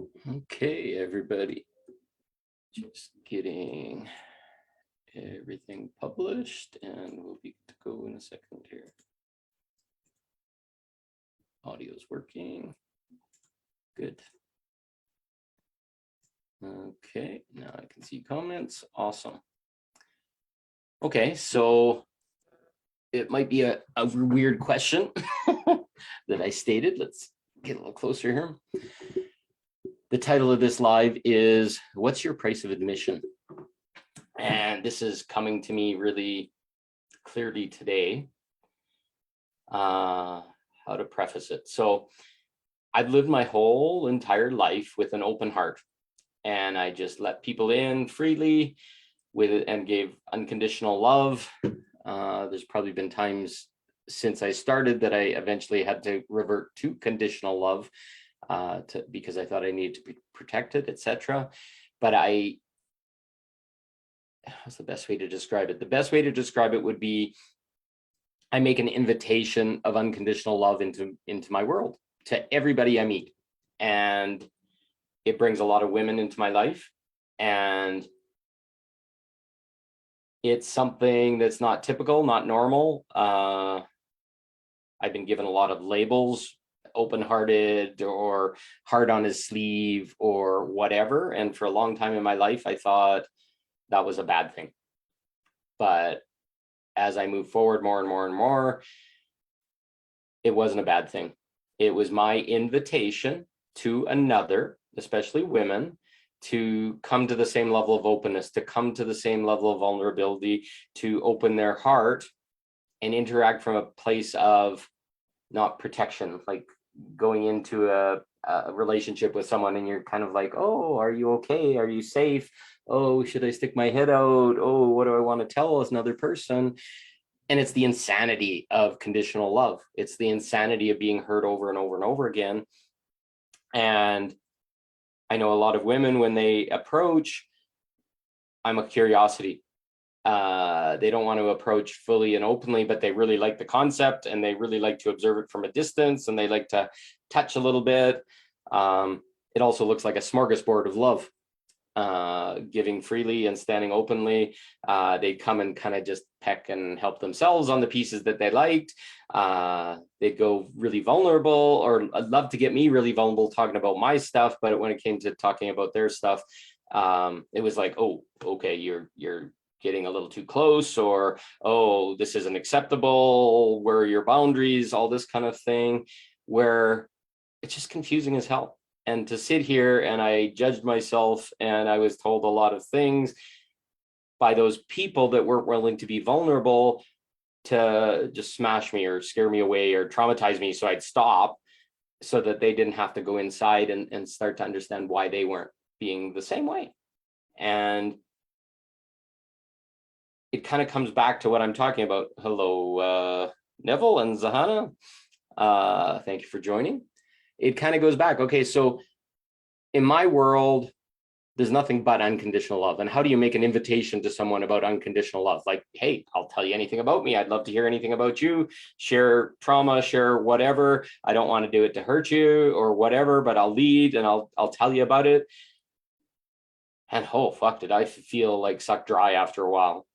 Okay, everybody. Just getting everything published and we'll be good to go in a second here. Audio's working. Good. Okay, now I can see comments. Awesome. Okay, so it might be a weird question that I stated. Let's get a little closer here. The title of this live is, what's your price of admission? And this is coming to me really clearly today. How to preface it. So I've lived my whole entire life with an open heart, and I just let people in freely with it and gave unconditional love. There's probably been times since I started that I eventually had to revert to conditional love because I thought I needed to be protected, etc. But what's the best way to describe it? The best way to describe it would be I make an invitation of unconditional love into my world to everybody I meet. And it brings a lot of women into my life. And it's something that's not typical, not normal. I've been given a lot of labels, open-hearted or heart on his sleeve or whatever. And for a long time in my life, I thought that was a bad thing. But as I move forward more and more and more, it wasn't a bad thing. It was my invitation to another, especially women, to come to the same level of openness, to come to the same level of vulnerability, to open their heart and interact from a place of not protection, like going into a relationship with someone and you're kind of like, oh, are you okay? Are you safe? Oh, should I stick my head out? Oh, what do I want to tell another person? And it's the insanity of conditional love. It's the insanity of being hurt over and over and over again. And I know a lot of women, when they approach, I'm a curiosity. They don't want to approach fully and openly, but they really like the concept and they really like to observe it from a distance and they like to touch a little bit. It also looks like a smorgasbord of love, giving freely and standing openly. They'd come and kind of just peck and help themselves on the pieces that they liked. They'd go really vulnerable, or I'd love to get me really vulnerable talking about my stuff, but when it came to talking about their stuff, it was like, oh, okay, you're getting a little too close, or, oh, this isn't acceptable, where are your boundaries, all this kind of thing, where it's just confusing as hell. And to sit here and I judged myself and I was told a lot of things by those people that weren't willing to be vulnerable, to just smash me or scare me away or traumatize me so I'd stop, so that they didn't have to go inside and start to understand why they weren't being the same way. And it kind of comes back to what I'm talking about. Hello, Neville and Zahana. Thank you for joining. It kind of goes back. Okay, so in my world, there's nothing but unconditional love. And how do you make an invitation to someone about unconditional love? Like, hey, I'll tell you anything about me. I'd love to hear anything about you. Share trauma, share whatever. I don't want to do it to hurt you or whatever, but I'll lead and I'll tell you about it. And oh, fuck, did I feel like sucked dry after a while.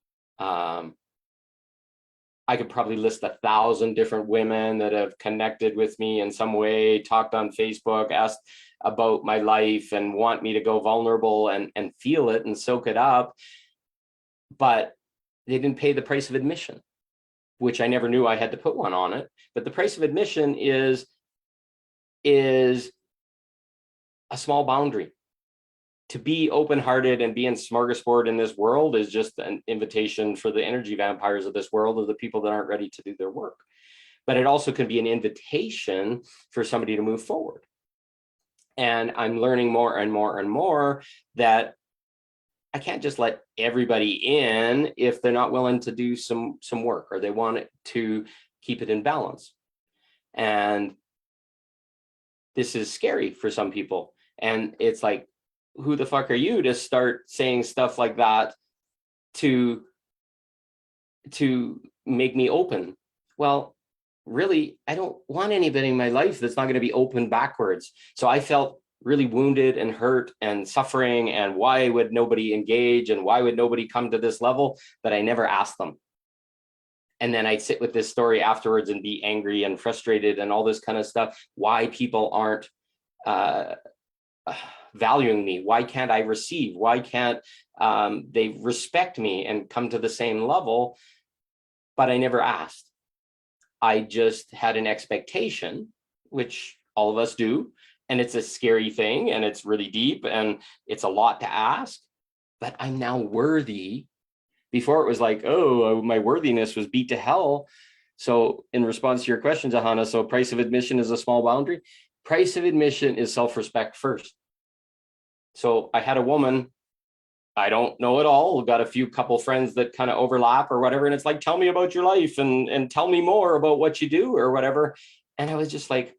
I could probably list 1,000 different women that have connected with me in some way, talked on Facebook, asked about my life and want me to go vulnerable and feel it and soak it up. But they didn't pay the price of admission, which I never knew I had to put one on it. But the price of admission is a small boundary. To be open-hearted and be in smorgasbord in this world is just an invitation for the energy vampires of this world, or the people that aren't ready to do their work. But it also can be an invitation for somebody to move forward. And I'm learning more and more and more that I can't just let everybody in if they're not willing to do some work, or they want it to keep it in balance. And this is scary for some people. And it's like, who the fuck are you to start saying stuff like that to make me open? Well, really, I don't want anybody in my life that's not going to be open backwards. So I felt really wounded and hurt and suffering, and why would nobody engage and why would nobody come to this level, that I never asked them. And then I'd sit with this story afterwards and be angry and frustrated and all this kind of stuff. Why people aren't valuing me? Why can't I receive? Why can't they respect me and come to the same level? But I never asked. I just had an expectation, which all of us do. And it's a scary thing, and it's really deep, and it's a lot to ask. But I'm now worthy. Before it was like, oh, my worthiness was beat to hell. So in response to your question, Zahana, so price of admission is a small boundary. Price of admission is self-respect first. So I had a woman, I don't know it all, got a few couple friends that kind of overlap or whatever. And it's like, tell me about your life and tell me more about what you do or whatever. And I was just like,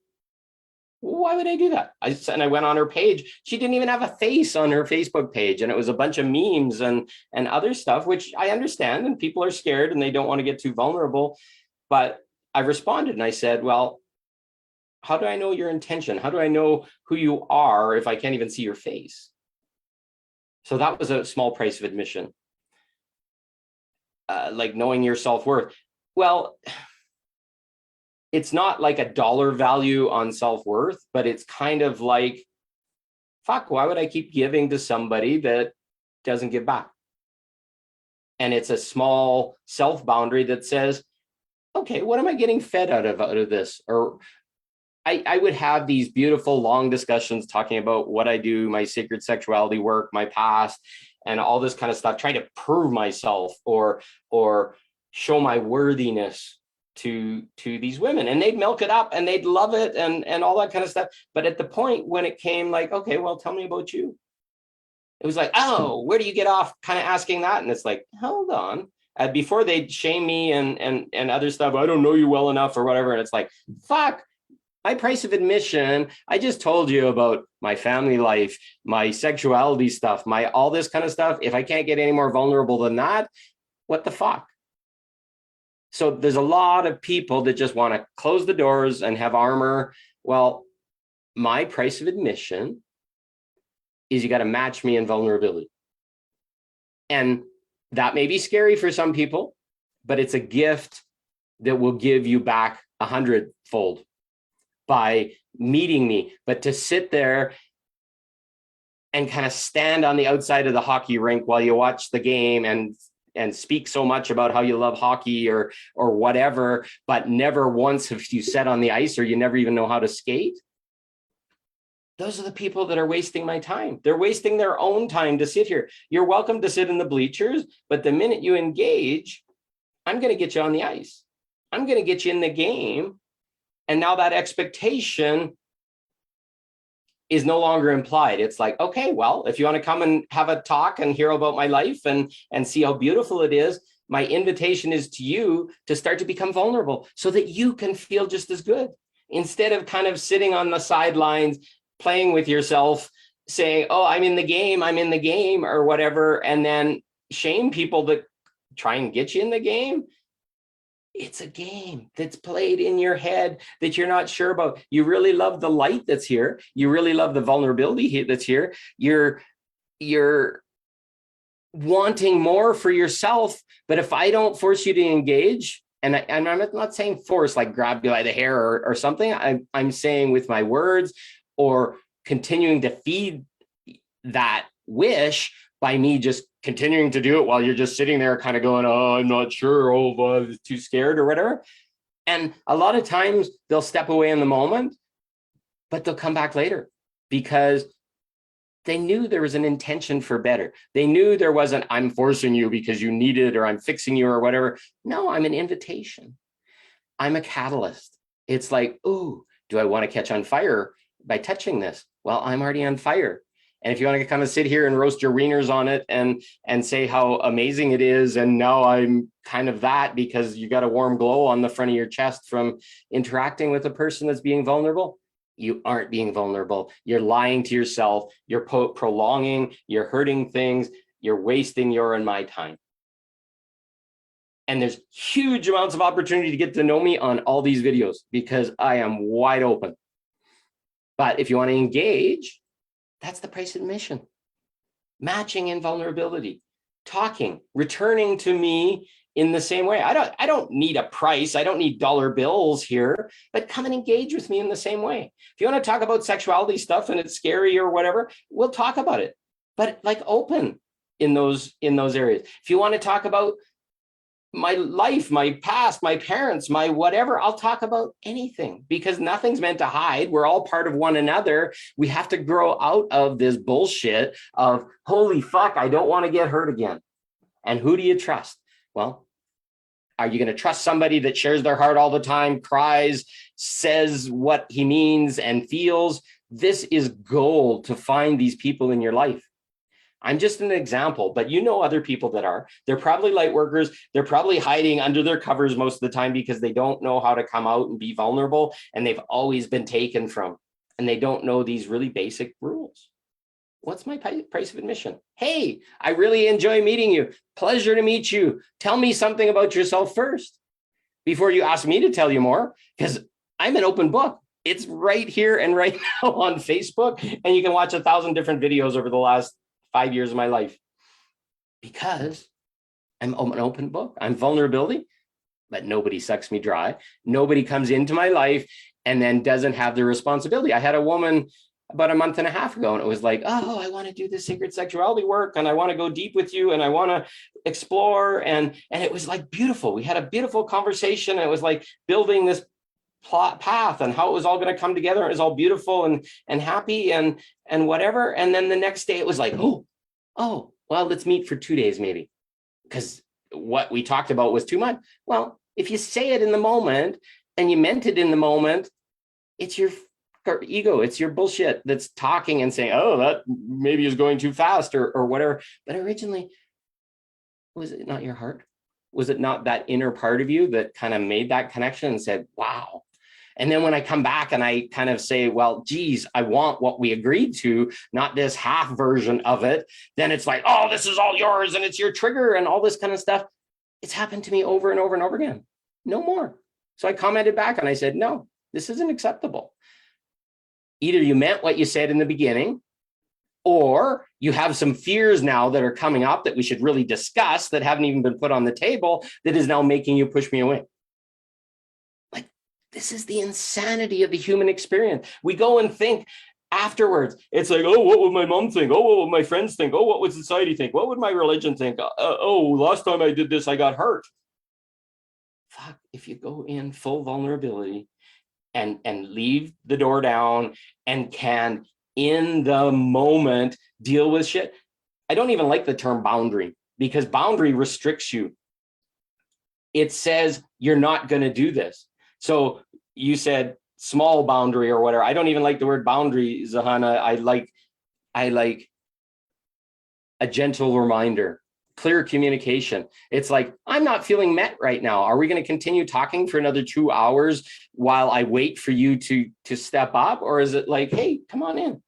why would I do that? I went on her page. She didn't even have a face on her Facebook page. And it was a bunch of memes and other stuff, which I understand. And people are scared and they don't want to get too vulnerable. But I responded and I said, well, how do I know your intention? How do I know who you are if I can't even see your face? So that was a small price of admission. Like knowing your self-worth. Well, it's not like a dollar value on self-worth, but it's kind of like, fuck, why would I keep giving to somebody that doesn't give back? And it's a small self boundary that says, okay, what am I getting fed out of this? Or I would have these beautiful long discussions talking about what I do, my sacred sexuality work, my past, and all this kind of stuff, trying to prove myself or show my worthiness to these women, and they'd milk it up and they'd love it and all that kind of stuff. But at the point when it came like, okay, well, tell me about you, it was like, oh, where do you get off kind of asking that? And it's like, hold on. Before they'd shame me and other stuff, I don't know you well enough or whatever. And it's like, fuck, my price of admission, I just told you about my family life, my sexuality stuff, my all this kind of stuff. If I can't get any more vulnerable than that, what the fuck? So there's a lot of people that just want to close the doors and have armor. Well, my price of admission is you got to match me in vulnerability. And that may be scary for some people, but it's a gift that will give you back 100-fold by meeting me. But to sit there and kind of stand on the outside of the hockey rink while you watch the game and speak so much about how you love hockey or whatever, but never once have you sat on the ice, or you never even know how to skate. Those are the people that are wasting my time. They're wasting their own time to sit here. You're welcome to sit in the bleachers, but the minute you engage, I'm going to get you on the ice. I'm going to get you in the game. And now that expectation is no longer implied. It's like, okay, well, if you want to come and have a talk and hear about my life and see how beautiful it is, my invitation is to you to start to become vulnerable so that you can feel just as good, instead of kind of sitting on the sidelines, playing with yourself, saying, oh, I'm in the game or whatever, and then shame people that try and get you in the game. It's a game that's played in your head that you're not sure about. You really love the light that's here. You really love the vulnerability that's here. You're wanting more for yourself. But if I don't force you to engage, and I'm not saying force, like grab you by the hair or something. I'm saying with my words, or continuing to feed that wish by me just continuing to do it while you're just sitting there kind of going, oh, I'm not sure, oh, I'm too scared or whatever. And a lot of times they'll step away in the moment, but they'll come back later because they knew there was an intention for better. They knew there wasn't, I'm forcing you because you need it, or I'm fixing you or whatever. No, I'm an invitation. I'm a catalyst. It's like, oh, do I want to catch on fire by touching this? Well, I'm already on fire. And if you want to kind of sit here and roast your wieners on it and say how amazing it is, and now I'm kind of that because you got a warm glow on the front of your chest from interacting with a person that's being vulnerable, you aren't being vulnerable. You're lying to yourself. You're prolonging, you're hurting things, you're wasting your and my time. And there's huge amounts of opportunity to get to know me on all these videos because I am wide open. But if you want to engage, That's the price of admission. Matching in vulnerability, talking, returning to me in the same way. I don't need a price. I don't need dollar bills here, but come and engage with me in the same way. If you want to talk about sexuality stuff and it's scary or whatever, we'll talk about it, but like open in those areas. If you want to talk about my life, my past, my parents, my whatever, I'll talk about anything, because nothing's meant to hide. We're all part of one another. We have to grow out of this bullshit of, holy fuck, I don't want to get hurt again. And who do you trust? Well, are you going to trust somebody that shares their heart all the time, cries, says what he means and feels? This is gold to find these people in your life. I'm just an example, but you know other people that are. They're probably light workers. They're probably hiding under their covers most of the time because they don't know how to come out and be vulnerable, and they've always been taken from, and they don't know these really basic rules. What's my price of admission? Hey, I really enjoy meeting you. Pleasure to meet you. Tell me something about yourself first before you ask me to tell you more, because I'm an open book. It's right here and right now on Facebook, and you can watch 1,000 different videos over the last 5 years of my life, because I'm an open book. I'm vulnerability, but nobody sucks me dry. Nobody comes into my life and then doesn't have the responsibility. I had a woman about a month and a half ago, and it was like, oh, I want to do this sacred sexuality work, and I want to go deep with you, and I want to explore. And it was like beautiful. We had a beautiful conversation. And it was like building this plot path and how it was all going to come together. It was all beautiful and happy and whatever. And then the next day it was like, oh, well, let's meet for 2 days maybe, because what we talked about was too much. Well, if you say it in the moment and you meant it in the moment, it's your ego, it's your bullshit that's talking and saying, oh, that maybe is going too fast or whatever. But originally, was it not your heart? Was it not that inner part of you that kind of made that connection and said, wow? And then when I come back and I kind of say, well, geez, I want what we agreed to, not this half version of it, then it's like, oh, this is all yours and it's your trigger and all this kind of stuff. It's happened to me over and over and over again. No more. So I commented back and I said, no, this isn't acceptable. Either you meant what you said in the beginning, or you have some fears now that are coming up that we should really discuss that haven't even been put on the table that is now making you push me away. Like, this is the insanity of the human experience. We go and think afterwards. It's like, oh, what would my mom think? Oh, what would my friends think? Oh, what would society think? What would my religion think? Oh, last time I did this, I got hurt. Fuck, if you go in full vulnerability and leave the door down and can in the moment deal with shit. I don't even like the term boundary, because boundary restricts you. It says you're not going to do this. So you said small boundary or whatever. I don't even like the word boundary, Zahana. I like a gentle reminder, clear communication. It's like, I'm not feeling met right now. Are we going to continue talking for another 2 hours while I wait for you to step up? Or is it like, hey, come on in.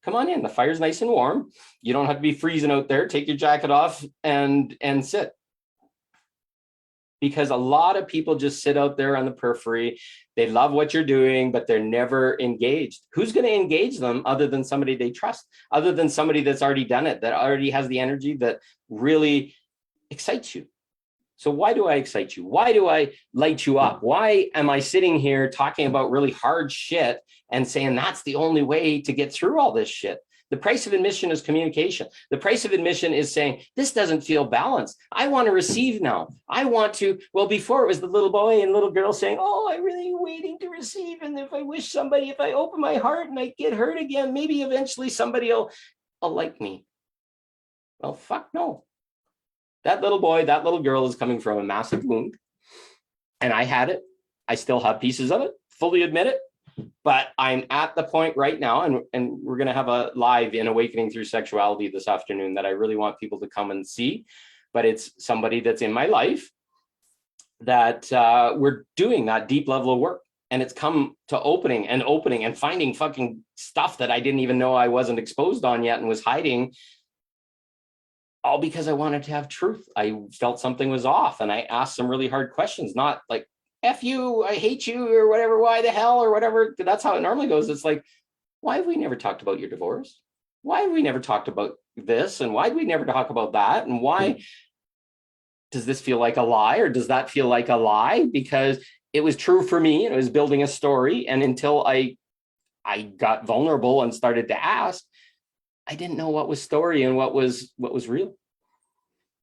Come on in. The fire's nice and warm. You don't have to be freezing out there. Take your jacket off and sit. Because a lot of people just sit out there on the periphery. They love what you're doing, but they're never engaged. Who's going to engage them other than somebody they trust, other than somebody that's already done it, that already has the energy that really excites you? So why do I excite you? Why do I light you up? Why am I sitting here talking about really hard shit and saying that's the only way to get through all this shit? The price of admission is communication. The price of admission is saying, this doesn't feel balanced. I want to receive now. I want to, well, before it was the little boy and little girl saying, oh, I'm really waiting to receive. And if I open my heart and I get hurt again, maybe eventually somebody will like me. Well, fuck no. That little boy, that little girl is coming from a massive wound. And I had it. I still have pieces of it, fully admit it. But I'm at the point right now, and we're going to have a live in Awakening Through Sexuality this afternoon that I really want people to come and see. But it's somebody that's in my life that we're doing that deep level of work. And it's come to opening and finding fucking stuff that I didn't even know I wasn't exposed on yet and was hiding. All because I wanted to have truth. I felt something was off, and I asked some really hard questions, not like, F you, I hate you, or whatever, why the hell, or whatever. That's how it normally goes. It's like, why have we never talked about your divorce? why have we never talked about this? And why do we never talk about that? And why does this feel like a lie, or does that feel like a lie? Because it was true for me and it was building a story. And until I got vulnerable and started to ask, I didn't know what was story and what was real.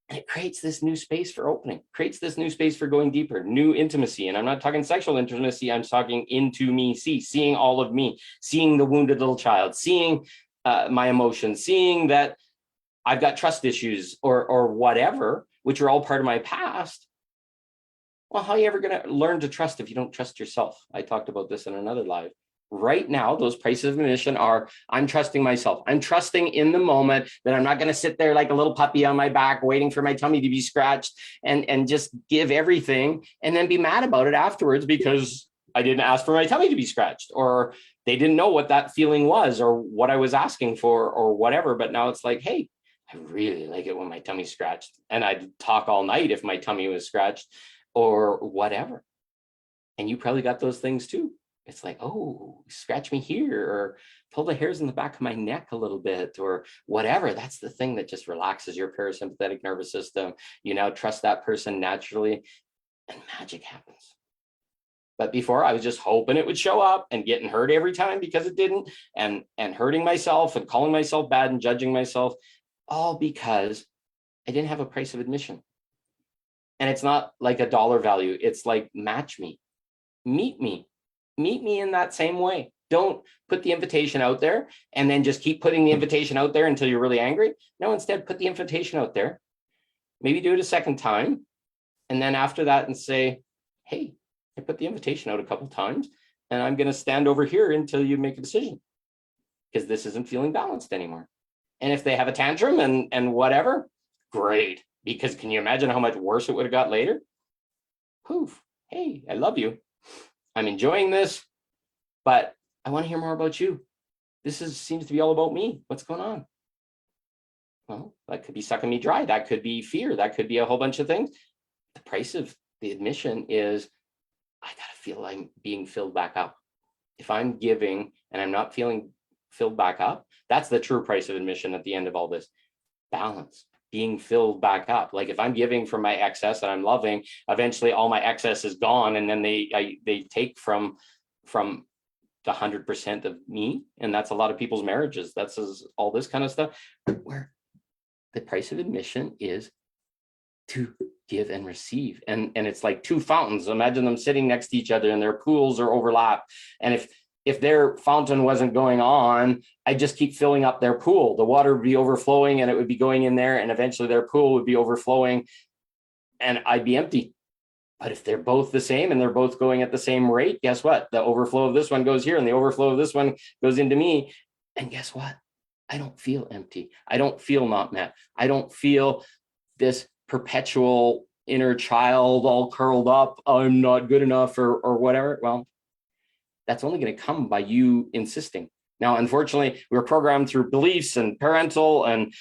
And it creates this new space for opening, creates this new space for going deeper, new intimacy. And I'm not talking sexual intimacy, I'm talking into me, seeing all of me, seeing the wounded little child, seeing my emotions, seeing that I've got trust issues or whatever, which are all part of my past. Well, how are you ever going to learn to trust if you don't trust yourself? I talked about this in another live. Right now, those prices of admission are, I'm trusting myself. I'm trusting in the moment that I'm not going to sit there like a little puppy on my back, waiting for my tummy to be scratched and just give everything and then be mad about it afterwards because I didn't ask for my tummy to be scratched, or they didn't know what that feeling was or what I was asking for or whatever. But now it's like, hey, I really like it when my tummy's scratched, and I'd talk all night if my tummy was scratched or whatever. And you probably got those things too. It's like, oh, scratch me here, or pull the hairs in the back of my neck a little bit, or whatever. That's the thing that just relaxes your parasympathetic nervous system. You now trust that person naturally, and magic happens. But before, I was just hoping it would show up and getting hurt every time because it didn't, and hurting myself and calling myself bad and judging myself, all because I didn't have a price of admission. And it's not like a dollar value. It's like, match me, meet me in that same way. Don't put the invitation out there and then just keep putting the invitation out there until you're really angry. No, instead put the invitation out there. Maybe do it a second time. And then after that and say, hey, I put the invitation out a couple times and I'm going to stand over here until you make a decision, because this isn't feeling balanced anymore. And if they have a tantrum and whatever, great. Because can you imagine how much worse it would have got later? Poof. Hey, I love you. I'm enjoying this, but I want to hear more about you. This seems to be all about me. What's going on? Well, that could be sucking me dry. That could be fear. That could be a whole bunch of things. The price of the admission is I got to feel I'm being filled back up. If I'm giving and I'm not feeling filled back up, that's the true price of admission at the end of all this. Balance. Being filled back up. Like if I'm giving from my excess and I'm loving, eventually all my excess is gone, and then they take from the 100% of me, and that's a lot of people's marriages. That's all this kind of stuff, where the price of admission is to give and receive, and it's like two fountains. Imagine them sitting next to each other, and their pools are overlapped, and if their fountain wasn't going on, I just keep filling up their pool. The water would be overflowing and it would be going in there, and eventually their pool would be overflowing and I'd be empty. But if they're both the same and they're both going at the same rate, guess what? The overflow of this one goes here and the overflow of this one goes into me. And guess what? I don't feel empty. I don't feel not met. I don't feel this perpetual inner child all curled up. I'm not good enough or whatever. Well, that's only going to come by you insisting. Now, unfortunately, we're programmed through beliefs and parental and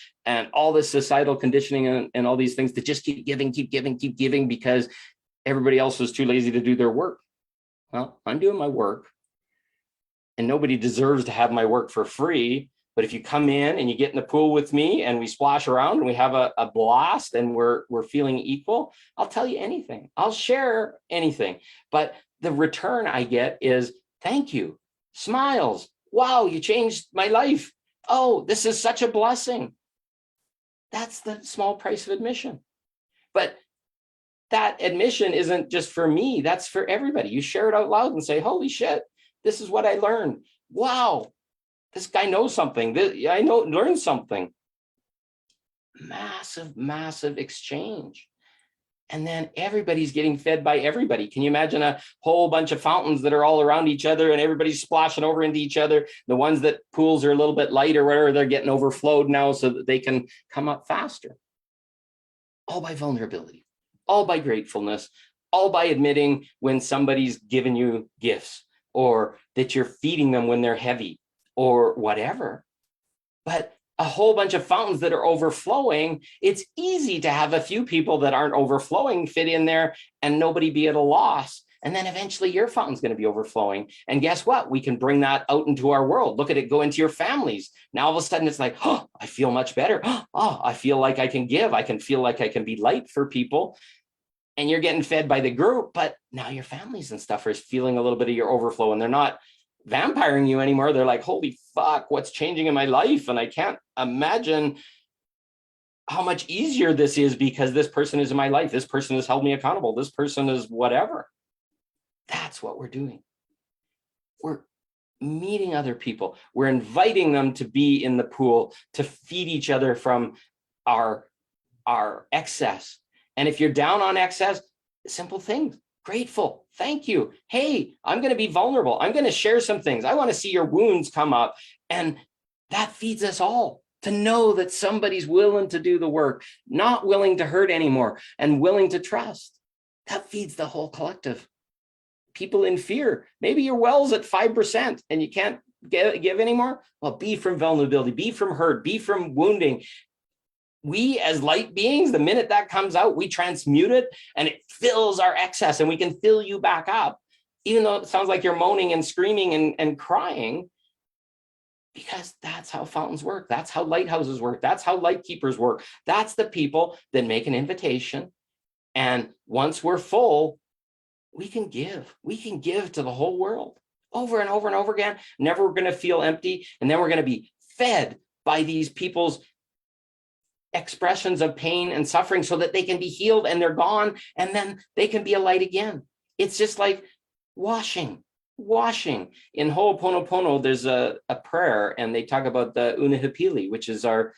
all this societal conditioning and all these things to just keep giving because everybody else is too lazy to do their work. Well, I'm doing my work, and nobody deserves to have my work for free. But if you come in and you get in the pool with me and we splash around and we have a blast and we're feeling equal, I'll tell you anything. I'll share anything. But the return I get is thank you, smiles. Wow, you changed my life. Oh, this is such a blessing. That's the small price of admission. But that admission isn't just for me. That's for everybody. You share it out loud and say, holy shit, this is what I learned. Wow, this guy knows something. I learned something. Massive, massive exchange. And then everybody's getting fed by everybody. Can you imagine a whole bunch of fountains that are all around each other and everybody's splashing over into each other? The ones that pools are a little bit light or whatever, they're getting overflowed now so that they can come up faster. All by vulnerability, all by gratefulness, all by admitting when somebody's given you gifts or that you're feeding them when they're heavy or whatever. But a whole bunch of fountains that are overflowing, it's easy to have a few people that aren't overflowing fit in there and nobody be at a loss. And then eventually your fountain's going to be overflowing. And guess what? We can bring that out into our world. Look at it go into your families. Now all of a sudden it's like, oh, I feel much better. Oh, I feel like I can give. I can feel like I can be light for people. And you're getting fed by the group, but now your families and stuff are feeling a little bit of your overflow, and they're not vampiring you anymore. They're like, holy fuck, what's changing in my life? And I can't imagine how much easier this is because this person is in my life. This person has held me accountable. This person is whatever. That's what we're doing. We're meeting other people. We're inviting them to be in the pool, to feed each other from our excess. And if you're down on excess, simple things, grateful, thank you. Hey, I'm going to be vulnerable. I'm going to share some things. I want to see your wounds come up. And that feeds us all to know that somebody's willing to do the work, not willing to hurt anymore and willing to trust. That feeds the whole collective. People in fear, maybe your well's at 5% and you can't give anymore. Well, be from vulnerability, be from hurt, be from wounding. We as light beings, the minute that comes out, we transmute it and it fills our excess and we can fill you back up, even though it sounds like you're moaning and screaming and crying, because that's how fountains work. That's how lighthouses work. That's how light keepers work. That's the people that make an invitation. And once we're full, we can give. We can give to the whole world over and over and over again. Never going to feel empty. And then we're going to be fed by these people's expressions of pain and suffering so that they can be healed and they're gone, and then they can be a light again. It's just like washing. In Ho'oponopono, there's a prayer, and they talk about the Unahipili, which is our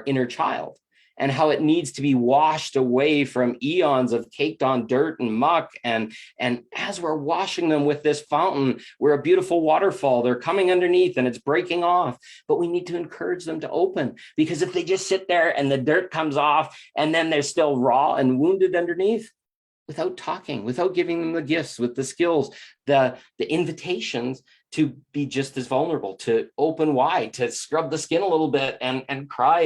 inner child, and how it needs to be washed away from eons of caked on dirt and muck. And as we're washing them with this fountain, we're a beautiful waterfall. They're coming underneath and it's breaking off, but we need to encourage them to open, because if they just sit there and the dirt comes off and then they're still raw and wounded underneath, without talking, without giving them the gifts, with the skills, the invitations to be just as vulnerable, to open wide, to scrub the skin a little bit and cry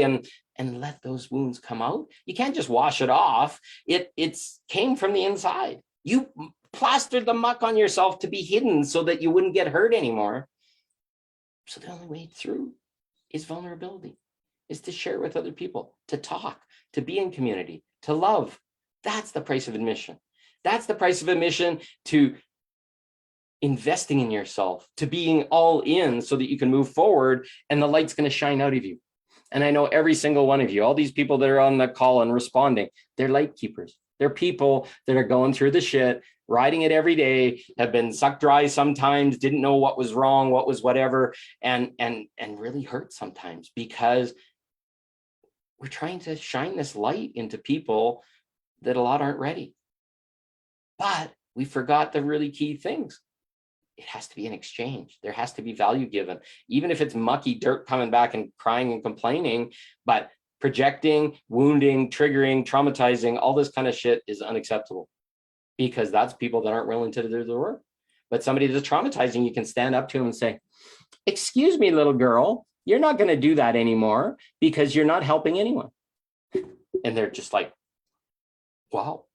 and let those wounds come out. You can't just wash it off. It's came from the inside. You plastered the muck on yourself to be hidden so that you wouldn't get hurt anymore. So the only way through is vulnerability, is to share with other people, to talk, to be in community, to love. That's the price of admission. That's the price of admission to investing in yourself, to being all in so that you can move forward and the light's going to shine out of you. And I know every single one of you, all these people that are on the call and responding, they're light keepers. They're people that are going through the shit, riding it every day, have been sucked dry sometimes, didn't know what was wrong, what was whatever, and really hurt sometimes, because we're trying to shine this light into people that a lot aren't ready. But we forgot the really key things. It has to be an exchange. There has to be value given, even if it's mucky dirt coming back and crying and complaining. But projecting, wounding, triggering, traumatizing, all this kind of shit is unacceptable, because that's people that aren't willing to do the work. But somebody that's traumatizing, you can stand up to them and say, excuse me, little girl, you're not going to do that anymore because you're not helping anyone. And they're just like, wow,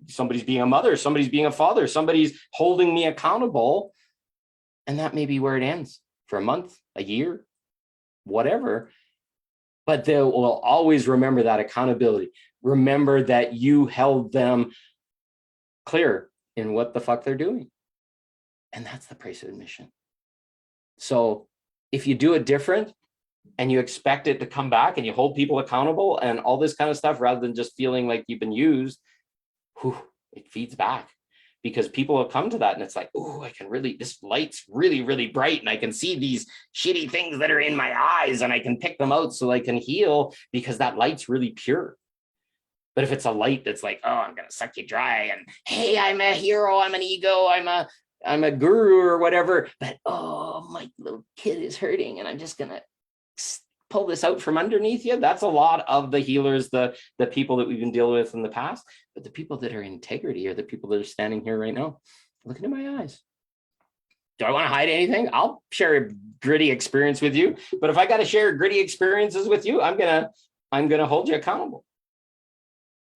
somebody's being a mother, somebody's being a father, somebody's holding me accountable. And that may be where it ends, for a month, a year, whatever. But they will always remember that accountability. Remember that you held them clear in what the fuck they're doing. And that's the price of admission. So if you do it different, and you expect it to come back, and you hold people accountable and all this kind of stuff, rather than just feeling like you've been used, it feeds back, because people will come to that and it's like, oh, I can really, this light's really, really bright, and I can see these shitty things that are in my eyes and I can pick them out so I can heal, because that light's really pure. But if it's a light that's like, oh, I'm going to suck you dry, and hey, I'm a hero, I'm an ego, I'm a guru or whatever, but oh, my little kid is hurting and I'm just going to pull this out from underneath you. That's a lot of the healers, the people that we've been dealing with in the past. But the people that are in integrity are the people that are standing here right now, looking in my eyes. Do I want to hide anything? I'll share a gritty experience with you. But if I got to share gritty experiences with you, I'm gonna hold you accountable.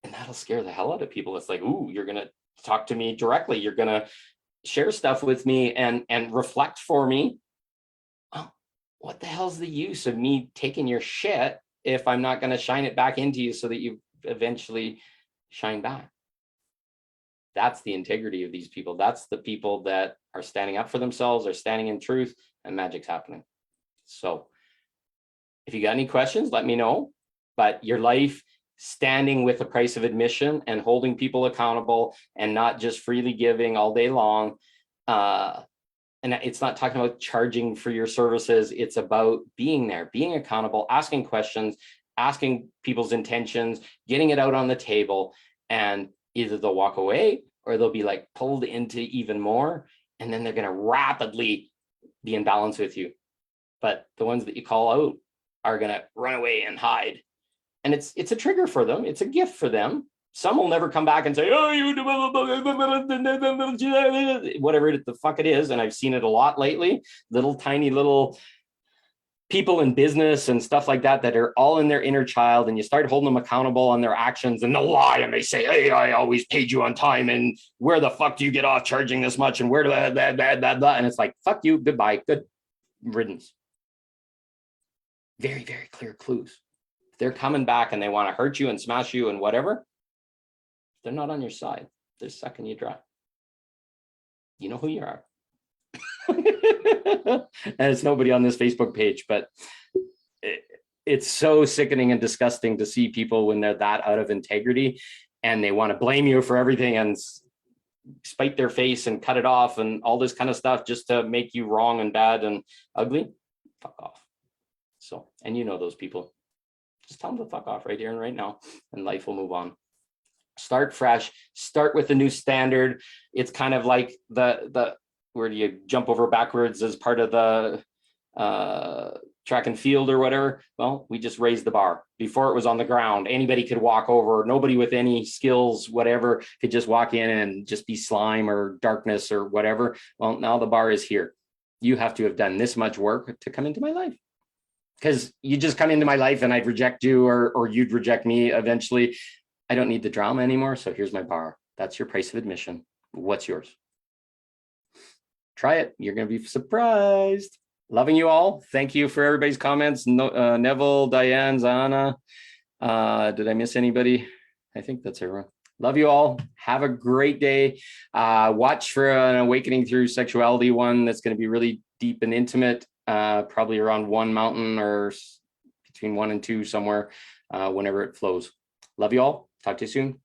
And that'll scare the hell out of people. It's like, ooh, you're gonna talk to me directly. You're going to share stuff with me and reflect for me. Oh, what the hell's the use of me taking your shit if I'm not going to shine it back into you so that you eventually shine back? That's the integrity of these people. That's the people that are standing up for themselves, are standing in truth, and magic's happening. So if you got any questions, let me know. But your life standing with the price of admission and holding people accountable and not just freely giving all day long. And it's not talking about charging for your services. It's about being there, being accountable, asking questions, asking people's intentions, getting it out on the table, and either they'll walk away or they'll be like pulled into even more. And then they're going to rapidly be in balance with you. But the ones that you call out are going to run away and hide. And it's a trigger for them. It's a gift for them. Some will never come back and say, oh, you whatever the fuck it is. And I've seen it a lot lately. Little tiny little people in business and stuff like that are all in their inner child, and you start holding them accountable on their actions, and they'll lie and they say, hey, I always paid you on time, and where the fuck do you get off charging this much, and where do that, and it's like, fuck you, goodbye, good riddance. Very, very clear clues. If they're coming back and they want to hurt you and smash you and whatever, they're not on your side. They're sucking you dry. You know who you are. And it's nobody on this Facebook page, but it's so sickening and disgusting to see people when they're that out of integrity and they want to blame you for everything and spite their face and cut it off and all this kind of stuff just to make you wrong and bad and ugly. Fuck off. So, and you know those people. Just tell them to fuck off right here and right now, and life will move on. Start fresh. Start with a new standard. It's kind of like the where do you jump over backwards as part of the track and field or whatever. Well, we just raised the bar. Before it was on the ground. Anybody could walk over. Nobody with any skills, whatever, could just walk in and just be slime or darkness or whatever. Well, now the bar is here. You have to have done this much work to come into my life. Because you just come into my life and I'd reject you or you'd reject me eventually. I don't need the drama anymore. So here's my bar. That's your price of admission. What's yours? Try it. You're going to be surprised. Loving you all. Thank you for everybody's comments. Neville, Diane, Zana. Did I miss anybody? I think that's everyone. Love you all. Have a great day. Watch for an Awakening Through Sexuality one that's going to be really deep and intimate. Probably around one mountain or between 1 and 2 somewhere, whenever it flows. Love you all. Talk to you soon.